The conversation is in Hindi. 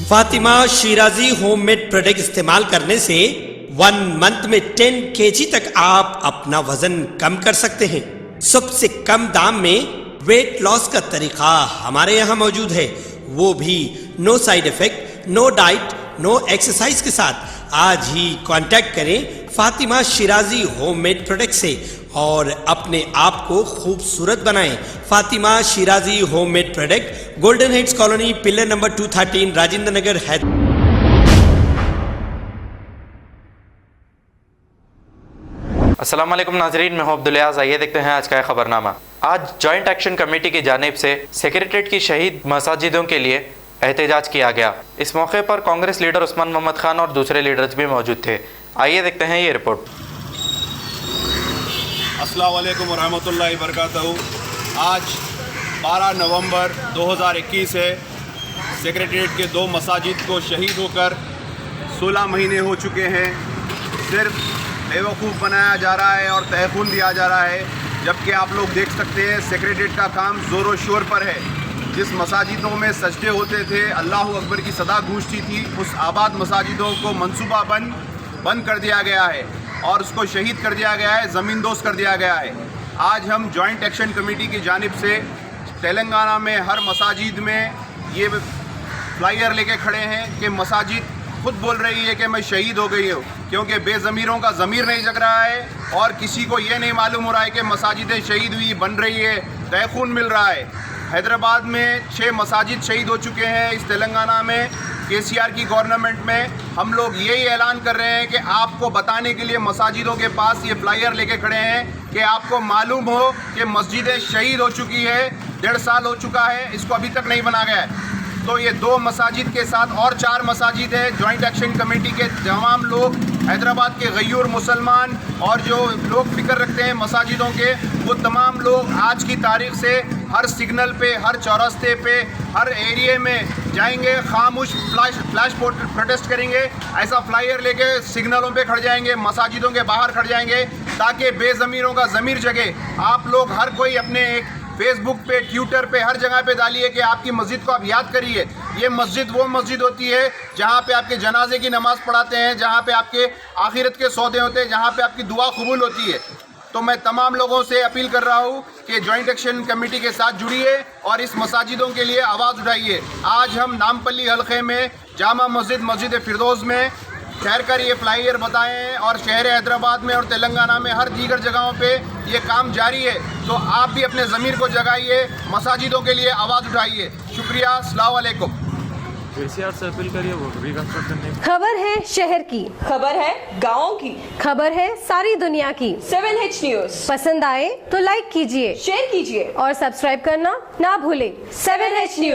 फातिमा शिराजी होममेड प्रोडक्ट इस्तेमाल करने से 1 मंथ में 10 kg तक आप अपना वजन कम कर सकते हैं। सबसे कम दाम में वेट लॉस का तरीका हमारे यहाँ मौजूद है, वो भी no side effect, no diet, no exercise के साथ। आज ही कांटेक्ट करें फातिमा शिराजी होममेड प्रोडक्ट से और अपने आप को खूबसूरत बनाएं। Fatima Shirazi homemade product, golden heads colony, pillar number 213, Rajendra Nagar, Hyderabad. अस्सलाम वालेकुम नाजरीन, मैं हूं अब्दुल याज़। आइए देखते हैं आज का खबरनामा। आज जॉइंट एक्शन कमेटी की जानिब से सेक्रेटरीट की शहीद मसाजिदों के लिए एहतजाज किया गया। इस मौके पर कांग्रेस लीडर उस्मान मोहम्मद खान और दूसरे लीडर्स भी मौजूद थे। आइए देखते हैं ये रिपोर्ट। अस्सलाम वालेकुम रहमतुल्लाहि व बरकातहू। आज 12 नवंबर 2021 है। सेक्रेटरीट के 2 मसाजिद को शहीद होकर 16 महीने हो चुके हैं। सिर्फ बेवकूफ़ बनाया जा रहा है और तहफ़ुन दिया जा रहा है, जबकि आप लोग देख सकते हैं सेक्रेटरीट का काम ज़ोरों शोर पर है। जिस मसाजिदों में सजदे होते थे, अल्लाहु अकबर की सदा गूंजती थी, उस आबाद मसाजिदों को मनसूबा बंद कर दिया गया है और उसको शहीद कर दिया गया है, ज़मींदोज़ कर दिया गया है। आज हम जॉइंट एक्शन कमेटी की जानिब से तेलंगाना में हर मसाजिद में ये फ्लायर लेके खड़े हैं कि मसाजिद खुद बोल रही है कि मैं शहीद हो गई हूँ, क्योंकि बेज़मीरों का ज़मीर नहीं जग रहा है और किसी को ये नहीं मालूम हो रहा है कि मसाजिदें शहीद हुई बन रही है, तहख़ून मिल रहा है। हैदराबाद में 6 मसाजिद शहीद हो चुके हैं। इस तेलंगाना में केसीआर की गवर्नमेंट में हम लोग यही ऐलान कर रहे हैं कि आपको बताने के लिए मसाजिदों के पास ये फ्लायर लेके खड़े हैं कि आपको मालूम हो कि मस्जिदें शहीद हो चुकी है, 1.5 साल हो चुका है, इसको अभी तक नहीं बना गया है। तो ये 2 मसाजिद के साथ और 4 मसाजिद है। जॉइंट एक्शन कमेटी के तमाम लोग, हैदराबाद के गयूर मुसलमान और जो लोग फिक्र रखते हैं मसाजिदों के, वो तमाम लोग आज की तारीख से हर सिग्नल पे, हर चौरस्ते पे, हर एरिए में जाएंगे, खामोश फ्लैश प्रोटेस्ट करेंगे। ऐसा फ्लायर लेके सिग्नलों पे खड़ जाएंगे, मसाजिदों के बाहर खड़ जाएंगे, ताकि बेज़मीरों का ज़मीर जगे। आप लोग हर कोई अपने एक फेसबुक पे, ट्विटर पे, हर जगह पे डालिए कि आपकी मस्जिद को आप याद करिए। ये मस्जिद वो मस्जिद होती है जहाँ पे आपके जनाजे की नमाज़ पढ़ाते हैं, जहाँ पे आपके आखिरत के सौदे होते हैं, जहाँ पे आपकी दुआ कबूल होती है। तो मैं तमाम लोगों से अपील कर रहा हूँ कि जॉइंट एक्शन कमेटी के साथ जुड़िए और इस मसाजिदों के लिए आवाज़ उठाइए। आज हम नामपल्ली हल्के में जामा मस्जिद फिरदौस में ठहर कर ये फ्लायर बताएं और शहर हैदराबाद में और तेलंगाना में हर दीगर जगहों पे ये काम जारी है। तो आप भी अपने ज़मीर को जगाइए, मसाजिदों के लिए आवाज़ उठाइए। शुक्रिया, अस्सलाम वालेकुम। केसीआर से अपील करिए वो रिकंस्ट्रक्ट करने की। खबर है शहर की, खबर है गाँव की, खबर है सारी दुनिया की। 7H न्यूज़ पसंद आए तो लाइक कीजिए, शेयर कीजिए और सब्सक्राइब करना ना भूलें। 7H news.